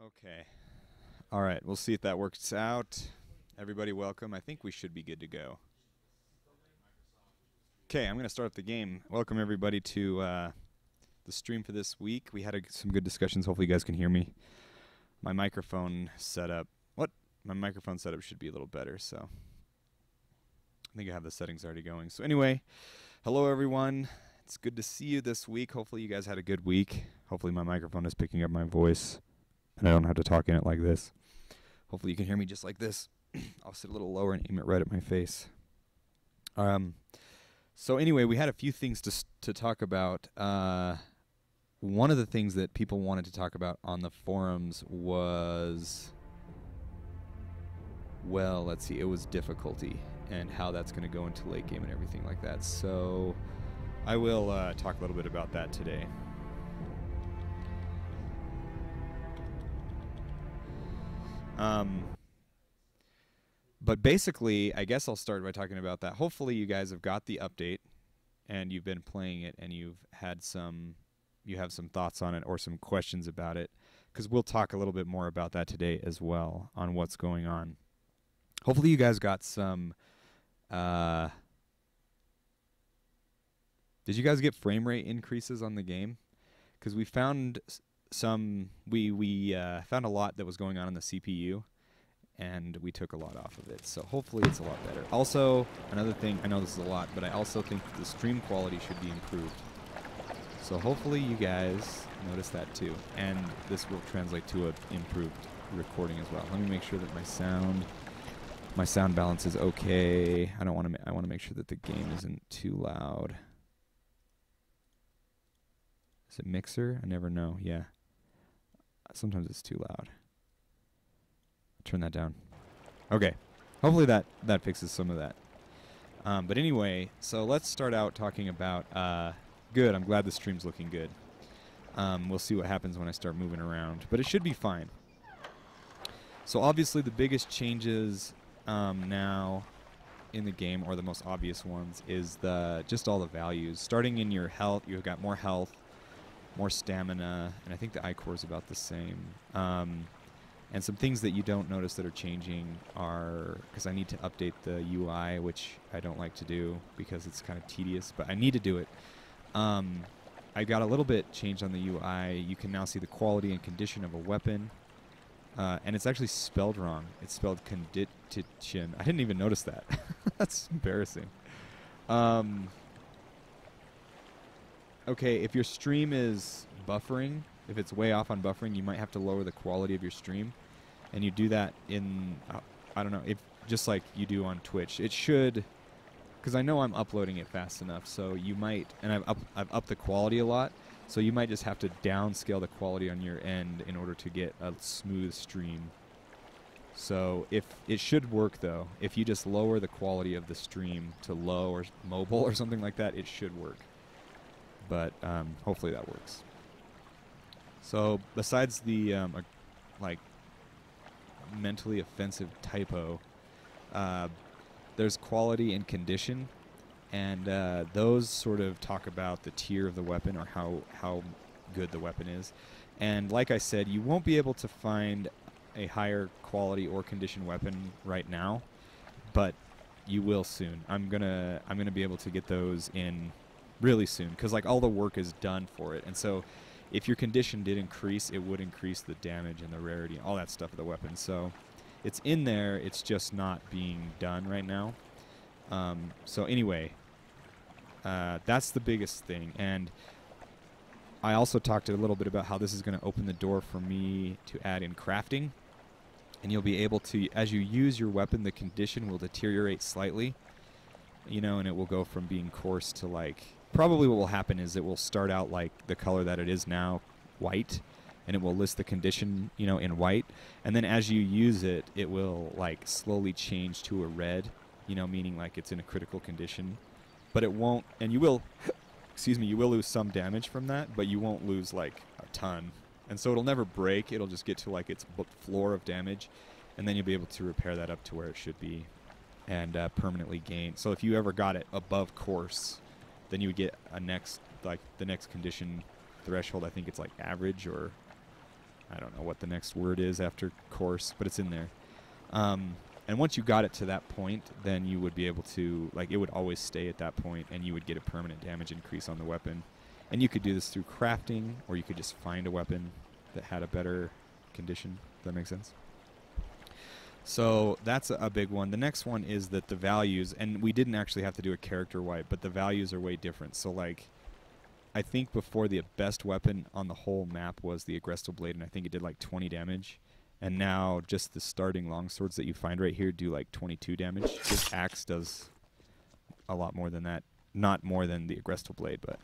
Okay. All right. We'll see if that works out. Everybody, welcome. I think we should be good to go. Okay, I'm going to start up the game. Welcome, everybody, to the stream for this week. We had some good discussions. Hopefully, you guys can hear me. My microphone setup. What? My microphone setup should be a little better, so I think I have the settings already going. So, anyway, hello, everyone. It's good to see you this week. Hopefully, you guys had a good week. Hopefully, my microphone is picking up my voice, and I don't have to talk in it like this. Hopefully, you can hear me just like this. I'll sit a little lower and aim it right at my face. So anyway, we had a few things to talk about. One of the things that people wanted to talk about on the forums was, well, let's see, it was difficulty and how that's going to go into late game and everything like that. So I will talk a little bit about that today. But basically, I guess I'll start by talking about that. Hopefully you guys have got the update and you've been playing it and you have some thoughts on it or some questions about it, because we'll talk a little bit more about that today as well, on what's going on. Hopefully you guys got some did you guys get frame rate increases on the game? Because we found we found a lot that was going on in the CPU, and we took a lot off of it. So hopefully it's a lot better. Also, another thing, I know this is a lot, but I also think the stream quality should be improved. So hopefully you guys notice that too. And this will translate to an improved recording as well. Let me make sure that my sound balance is okay. I want to make sure that the game isn't too loud. Is it mixer? I never know. Yeah. Sometimes it's too loud. Turn that down. Okay. Hopefully that fixes some of that. But anyway, so let's start out talking about... good. I'm glad the stream's looking good. We'll see what happens when I start moving around. But it should be fine. So obviously the biggest changes now in the game, or the most obvious ones, is just all the values. Starting in your health, you've got more health, more stamina, and I think the I-core is about the same. And some things that you don't notice that are changing are, because I need to update the UI, which I don't like to do because it's kind of tedious, but I need to do it. I got a little bit changed on the UI. You can now see the quality and condition of a weapon. And it's actually spelled wrong. It's spelled condition. I didn't even notice that. That's embarrassing. Okay, if your stream is buffering, if it's way off on buffering, you might have to lower the quality of your stream. And you do that in, I don't know, if just like you do on Twitch. It should, because I know I'm uploading it fast enough, so you might, and I've upped the quality a lot, so you might just have to downscale the quality on your end in order to get a smooth stream. So if it should work, though, if you just lower the quality of the stream to low or mobile or something like that, it should work. But hopefully that works. So besides the like mentally offensive typo, there's quality and condition, and those sort of talk about the tier of the weapon, or how good the weapon is. And like I said, you won't be able to find a higher quality or condition weapon right now, but you will soon. I'm gonna be able to get those in really soon, because like all the work is done for it. And so if your condition did increase, it would increase the damage and the rarity and all that stuff of the weapon. So it's in there, it's just not being done right now. So anyway, that's the biggest thing. And I also talked a little bit about how this is going to open the door for me to add in crafting. And you'll be able to, as you use your weapon, the condition will deteriorate slightly, you know, and it will go from being coarse to like... Probably what will happen is it will start out like the color that it is now, white, and it will list the condition, you know, in white. And then as you use it, it will like slowly change to a red, you know, meaning like it's in a critical condition. But it won't, and you will, excuse me, you will lose some damage from that, but you won't lose like a ton. And so it'll never break, it'll just get to like its floor of damage, and then you'll be able to repair that up to where it should be and permanently gain. So if you ever got it above coarse, then you would get the next condition threshold. I think it's like average, or I don't know what the next word is after course, but it's in there. And once you got it to that point, then you would be able to, like, it would always stay at that point, and you would get a permanent damage increase on the weapon. And you could do this through crafting, or you could just find a weapon that had a better condition. Does that make sense? So that's a big one. The next one is that the values, and we didn't actually have to do a character wipe, but the values are way different. So, like, I think before the best weapon on the whole map was the Agresto Blade, and I think it did like 20 damage. And now just the starting longswords that you find right here do like 22 damage. This axe does a lot more than that. Not more than the Agresto Blade, but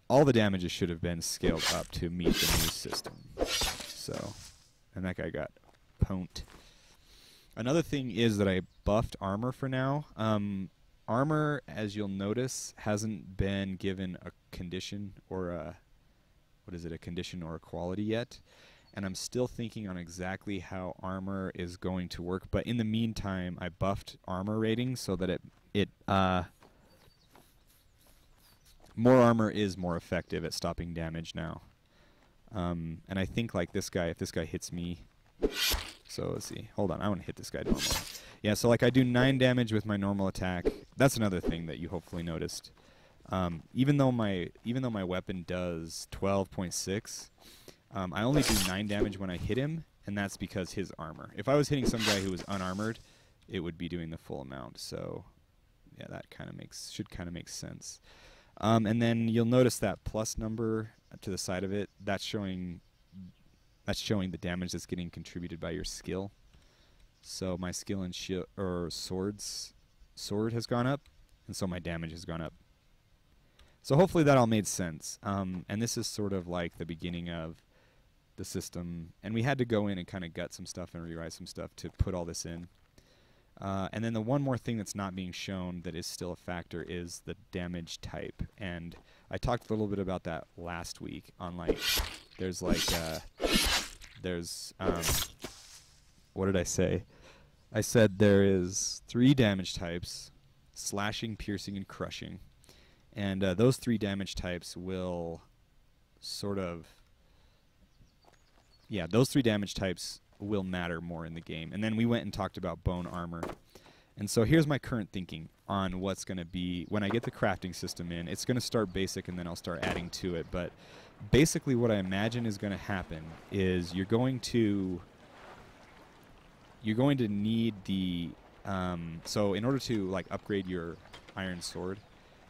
all the damages should have been scaled up to meet the new system. So, and that guy got pwned. Another thing is that I buffed armor for now. Armor, as you'll notice, hasn't been given a condition or a, what is it, a condition or a quality yet. And I'm still thinking on exactly how armor is going to work. But in the meantime, I buffed armor rating so that more armor is more effective at stopping damage now. And I think like this guy, if this guy hits me, so let's see. Hold on, I want to hit this guy normally. Yeah, so like I do 9 damage with my normal attack. That's another thing that you hopefully noticed. Even though my weapon does 12.6, I only do 9 damage when I hit him, and that's because his armor. If I was hitting some guy who was unarmored, it would be doing the full amount. So, yeah, that should kind of make sense. And then you'll notice that plus number to the side of it. That's showing the damage that's getting contributed by your skill. So my skill in sword has gone up, and so my damage has gone up. So hopefully that all made sense. And this is sort of like the beginning of the system, and we had to go in and kind of gut some stuff and rewrite some stuff to put all this in. And then the one more thing that's not being shown that is still a factor is the damage type. And I talked a little bit about that last week on like, what did I say? I said there is 3 damage types: slashing, piercing, and crushing. And those 3 damage types will those 3 damage types will matter more in the game. And then we went and talked about bone armor. And so here's my current thinking on what's going to be, when I get the crafting system in, it's going to start basic and then I'll start adding to it. But basically what I imagine is going to happen is you're going to need the, so in order to like upgrade your iron sword,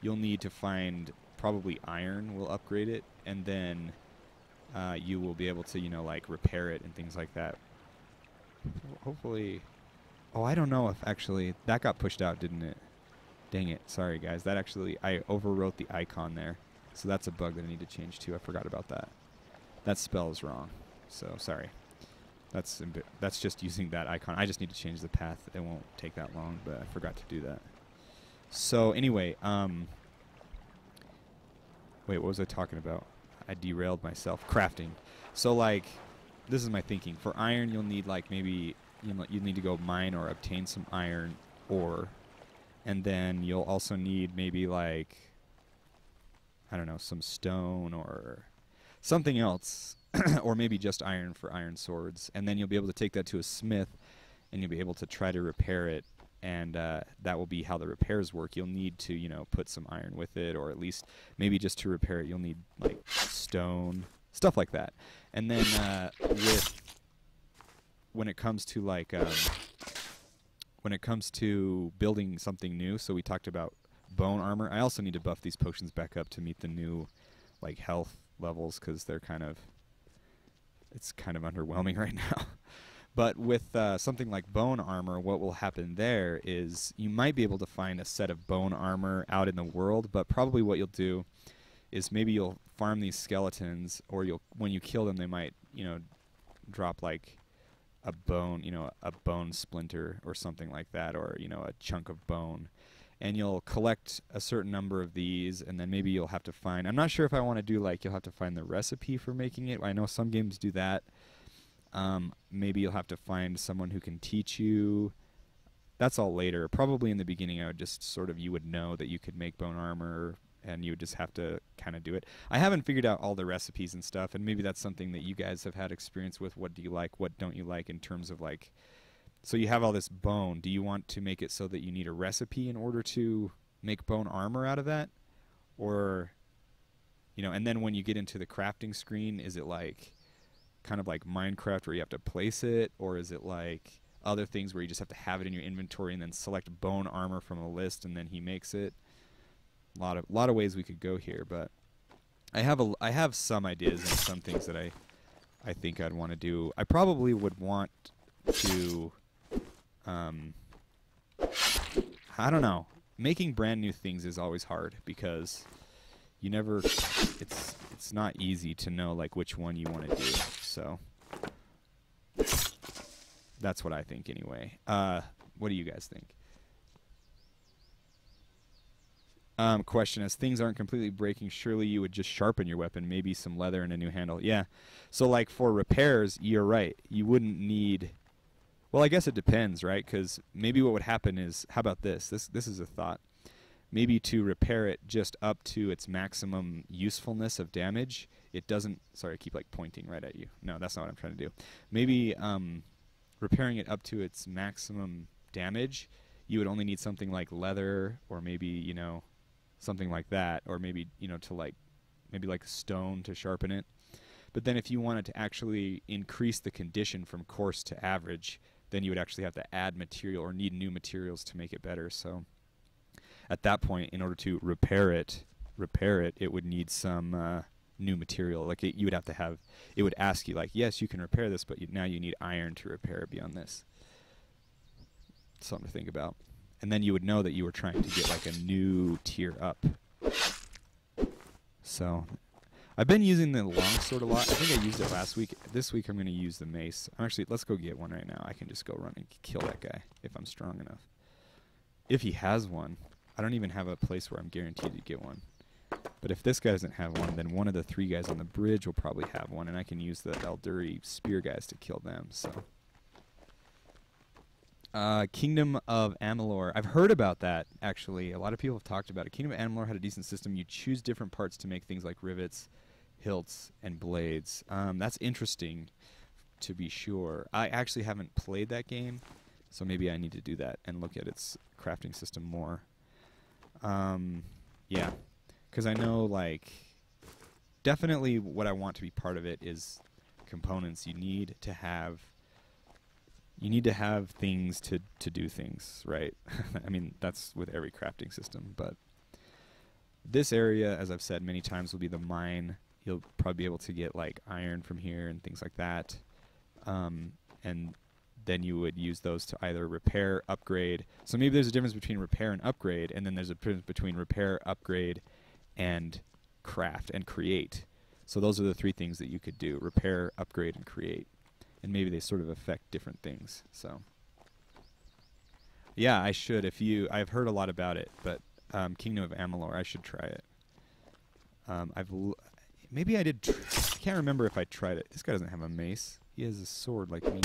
you'll need to find, probably iron will upgrade it, and then you will be able to, like repair it and things like that. Hopefully, oh, I don't know if actually, that got pushed out, didn't it? Dang it, sorry guys, that actually, I overwrote the icon there. So that's a bug that I need to change too, I forgot about that. That spell is wrong, so sorry. That's just using that icon. I just need to change the path. It won't take that long, but I forgot to do that. So anyway, wait, what was I talking about? I derailed myself. Crafting. So like, this is my thinking. For iron, you'll need like maybe, you need to go mine or obtain some iron ore. And then you'll also need maybe like, I don't know, some stone or something else. Or maybe just iron for iron swords. And then you'll be able to take that to a smith, and you'll be able to try to repair it. And that will be how the repairs work. You'll need to, put some iron with it, or at least maybe just to repair it, you'll need like stone, stuff like that. And then when it comes to like when it comes to building something new, so we talked about bone armor. I also need to buff these potions back up to meet the new like health levels, because they're it's kind of underwhelming right now. But with something like bone armor, what will happen there is you might be able to find a set of bone armor out in the world, but probably what you'll do is maybe you'll farm these skeletons, or when you kill them, they might, drop like a bone, a bone splinter or something like that, or, a chunk of bone. And you'll collect a certain number of these, and then maybe you'll have to find, I'm not sure if I want to do like, you'll have to find the recipe for making it. I know some games do that. Maybe you'll have to find someone who can teach you. That's all later. Probably in the beginning, I would just you would know that you could make bone armor and you would just have to kind of do it. I haven't figured out all the recipes and stuff, and maybe that's something that you guys have had experience with. What do you like? What don't you like in terms of like, so you have all this bone. Do you want to make it so that you need a recipe in order to make bone armor out of that? Or, you know, and then when you get into the crafting screen, is it like kind of like Minecraft where you have to place it? Or is it like other things where you just have to have it in your inventory and then select bone armor from a list and then he makes it? A lot of ways we could go here, but I have some ideas and some things that I think I'd want to do. I probably would want to I don't know. Making brand new things is always hard because you never it's not easy to know like which one you want to do. So that's what I think anyway. What do you guys think? Question: as things aren't completely breaking, surely you would just sharpen your weapon, maybe some leather and a new handle. Yeah. So like for repairs, you're right. You wouldn't need. Well, I guess it depends, right? Because maybe what would happen is, how about this? This is a thought. Maybe to repair it just up to its maximum usefulness of damage, it doesn't. Sorry, I keep like pointing right at you. No, that's not what I'm trying to do. Maybe repairing it up to its maximum damage, you would only need something like leather, or maybe, you know, something like that, or maybe, you know, to like maybe like stone to sharpen it. But then if you wanted to actually increase the condition from coarse to average, then you would actually have to add material or need new materials to make it better. So at that point, in order to repair it, it would need some new material. Like you would have to have, it would ask you like, yes, you can repair this, but now you need iron to repair it beyond this. Something to think about. And then you would know that you were trying to get like a new tier up. So I've been using the longsword a lot. I think I used it last week. This week I'm going to use the mace. Actually, let's go get one right now. I can just go run and kill that guy if I'm strong enough. If he has one. I don't even have a place where I'm guaranteed to get one. But if this guy doesn't have one, then one of the 3 guys on the bridge will probably have one, and I can use the Elduri spear guys to kill them. So, Kingdom of Amalur. I've heard about that, actually. A lot of people have talked about it. Kingdom of Amalur had a decent system. You choose different parts to make things like rivets, hilts, and blades. That's interesting, to be sure. I actually haven't played that game, so maybe I need to do that and look at its crafting system more. Yeah, because I know, like, definitely what I want to be part of it is components. You need to have things to do things, right? I mean, that's with every crafting system, but this area, as I've said many times, will be the mine. You'll probably be able to get, like, iron from here and things like that, and then you would use those to either repair, upgrade. So maybe there's a difference between repair and upgrade, and then there's a difference between repair, upgrade, and craft and create. So those are the 3 things that you could do: repair, upgrade, and create. And maybe they sort of affect different things. So yeah, I should. I've heard a lot about it, but Kingdom of Amalur, I should try it. Maybe I did. I can't remember if I tried it. This guy doesn't have a mace. He has a sword like me.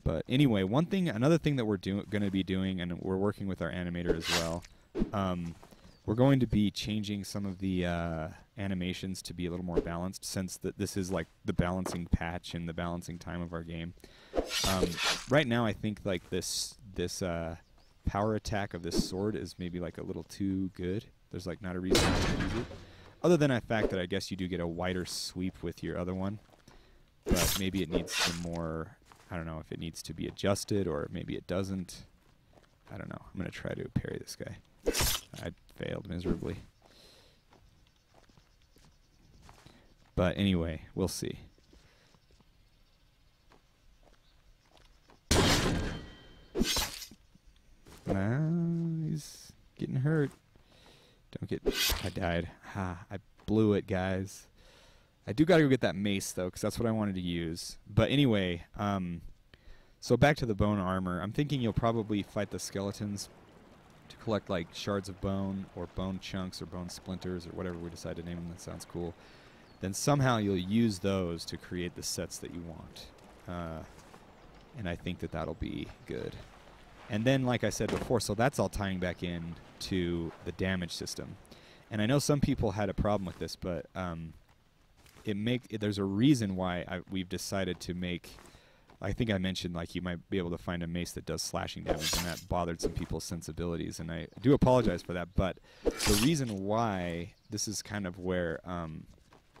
But anyway, another thing that we're going to be doing, and we're working with our animator as well. We're going to be changing some of the animations to be a little more balanced, since this is like the balancing patch and the balancing time of our game. Right now, I think like this power attack of this sword is maybe like a little too good. There's like not a reason to use it, other than the fact that I guess you do get a wider sweep with your other one. But maybe it needs some more. I don't know if it needs to be adjusted, or maybe it doesn't. I don't know. I'm going to try to parry this guy. I failed miserably. But anyway, we'll see. He's getting hurt. Don't get... I died. I blew it, guys. I do gotta go get that mace, though, because that's what I wanted to use. But anyway, so back to the bone armor. I'm thinking you'll probably fight the skeletons to collect, like, shards of bone, or bone chunks, or bone splinters, or whatever we decide to name them. That sounds cool. Then somehow you'll use those to create the sets that you want. And I think that that'll be good. And then, like I said before, so that's all tying back in to the damage system. And I know some people had a problem with this, but there's a reason why we've decided to make. I think I mentioned like you might be able to find a mace that does slashing damage, and that bothered some people's sensibilities, and I do apologize for that. But the reason why this is kind of where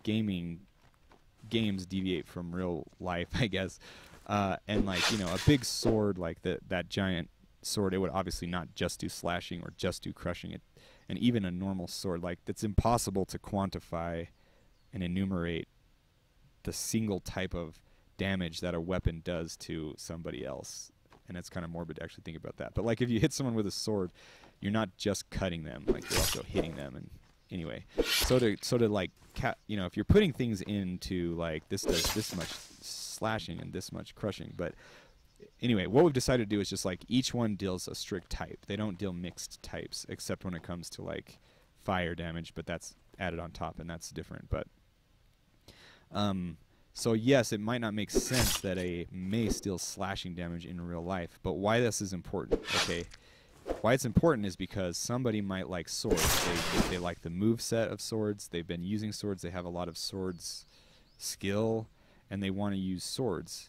games deviate from real life, I guess, and like, you know, a big sword like that giant sword, it would obviously not just do slashing or just do crushing it, and even a normal sword, like, it's impossible to quantify and enumerate the single type of damage that a weapon does to somebody else. And it's kind of morbid to actually think about that. But like, if you hit someone with a sword, you're not just cutting them, like, you're also hitting them. And anyway, so to like, you know, if you're putting things into like, this does this much slashing and this much crushing. But anyway, what we've decided to do is just like, each one deals a strict type. They don't deal mixed types, except when it comes to like fire damage, but that's added on top, and that's different. But so yes, it might not make sense that a mace deals slashing damage in real life, but why this is important, okay? Why it's important is because somebody might like swords. They like the move set of swords. They've been using swords. They have a lot of swords skill, and they want to use swords.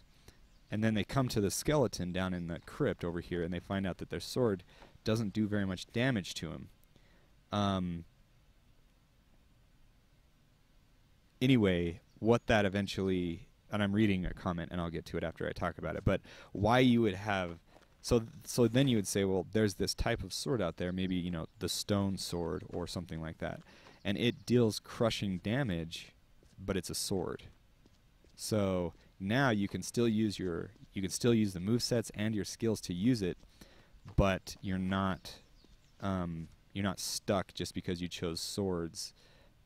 And then they come to the skeleton down in the crypt over here, and they find out that their sword doesn't do very much damage to him. Anyway, what that eventually, and I'm reading a comment and I'll get to it after I talk about it, but why you would have, so then you would say, well, there's this type of sword out there, maybe, you know, the stone sword or something like that, and it deals crushing damage, but it's a sword. So now you can still use the movesets and your skills to use it, but you're not stuck just because you chose swords,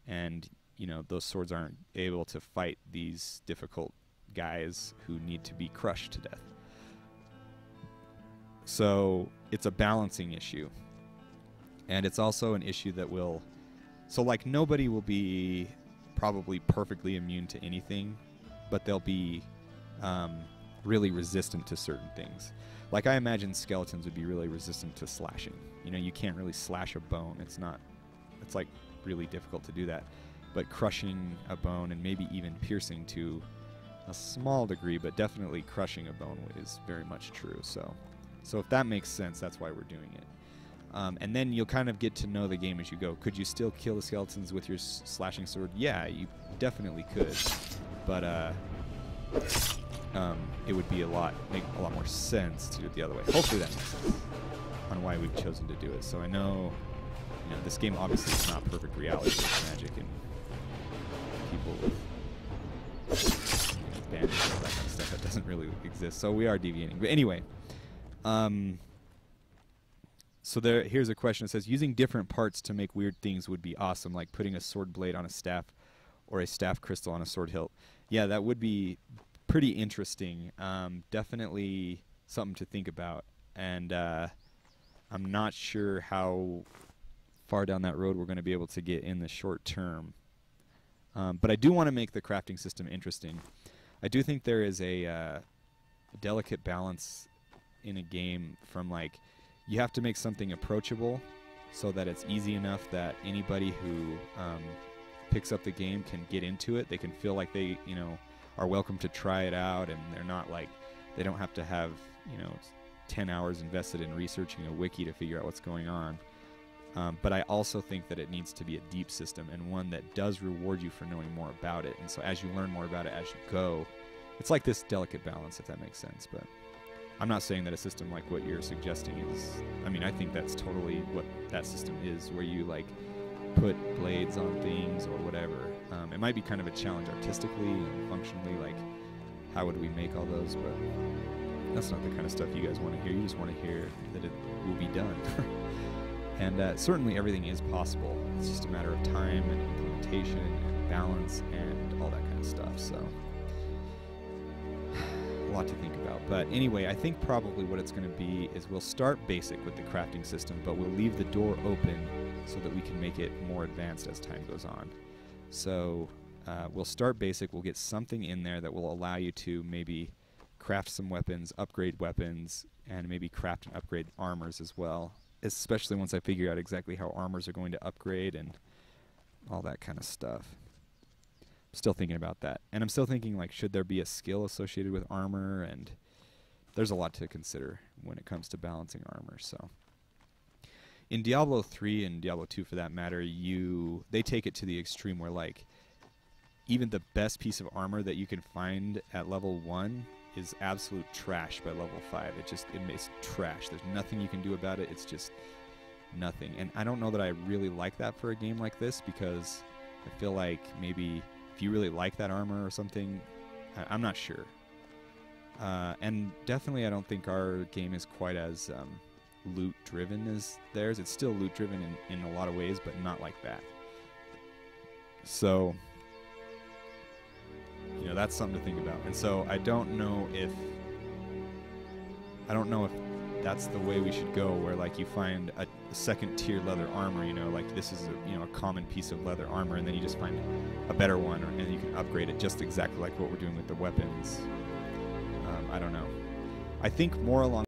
and you know, those swords aren't able to fight these difficult guys who need to be crushed to death. So it's a balancing issue. And it's also an issue that will... So, like, nobody will be probably perfectly immune to anything, but they'll be really resistant to certain things. Like, I imagine skeletons would be really resistant to slashing. You know, you can't really slash a bone. It's like really difficult to do that. But crushing a bone, and maybe even piercing to a small degree, but definitely crushing a bone is very much true. So if that makes sense, that's why we're doing it. And then you'll kind of get to know the game as you go. Could you still kill the skeletons with your slashing sword? Yeah, you definitely could. But it would be make a lot more sense to do it the other way. Hopefully that makes sense on why we've chosen to do it. So I know, you know, this game obviously is not perfect reality. There's magic and people with, you know, bandits and all that kind of stuff that doesn't really exist. So we are deviating. But anyway, so here's a question that says, using different parts to make weird things would be awesome, like putting a sword blade on a staff or a staff crystal on a sword hilt. Yeah, that would be pretty interesting. Definitely something to think about. And I'm not sure how far down that road we're going to be able to get in the short term. But I do want to make the crafting system interesting. I do think there is a delicate balance in a game from, like, you have to make something approachable so that it's easy enough that anybody who picks up the game can get into it. They can feel like they, you know, are welcome to try it out, and they're not like, they don't have to have, you know, 10 hours invested in researching a wiki to figure out what's going on. But I also think that it needs to be a deep system, and one that does reward you for knowing more about it. And so as you learn more about it as you go, it's like this delicate balance, if that makes sense. But I'm not saying that a system like what you're suggesting is... I mean, I think that's totally what that system is, where you, like, put blades on things or whatever. It might be kind of a challenge artistically and functionally, like, how would we make all those? But that's not the kind of stuff you guys want to hear. You just want to hear that it will be done. And certainly everything is possible. It's just a matter of time and implementation and balance and all that kind of stuff. So a lot to think about. But anyway, I think probably what it's going to be is we'll start basic with the crafting system, but we'll leave the door open so that we can make it more advanced as time goes on. So we'll start basic. We'll get something in there that will allow you to maybe craft some weapons, upgrade weapons, and maybe craft and upgrade armors as well. Especially once I figure out exactly how armors are going to upgrade and all that kind of stuff. I'm still thinking about that. And I'm still thinking, like, should there be a skill associated with armor? And there's a lot to consider when it comes to balancing armor, so. In Diablo 3 and Diablo 2, for that matter, they take it to the extreme where, like, even the best piece of armor that you can find at level 1 is absolute trash by level 5. It makes trash. There's nothing you can do about it. It's just nothing. And I don't know that I really like that for a game like this, because I feel like maybe if you really like that armor or something, I'm not sure. And definitely I don't think our game is quite as loot driven as theirs. It's still loot driven in a lot of ways, but not like that. So, you know, that's something to think about. And so I don't know if that's the way we should go, where like you find a second tier leather armor, you know, like this is a common piece of leather armor, and then you just find a better one, and you can upgrade it just exactly like what we're doing with the weapons. I don't know. I think more along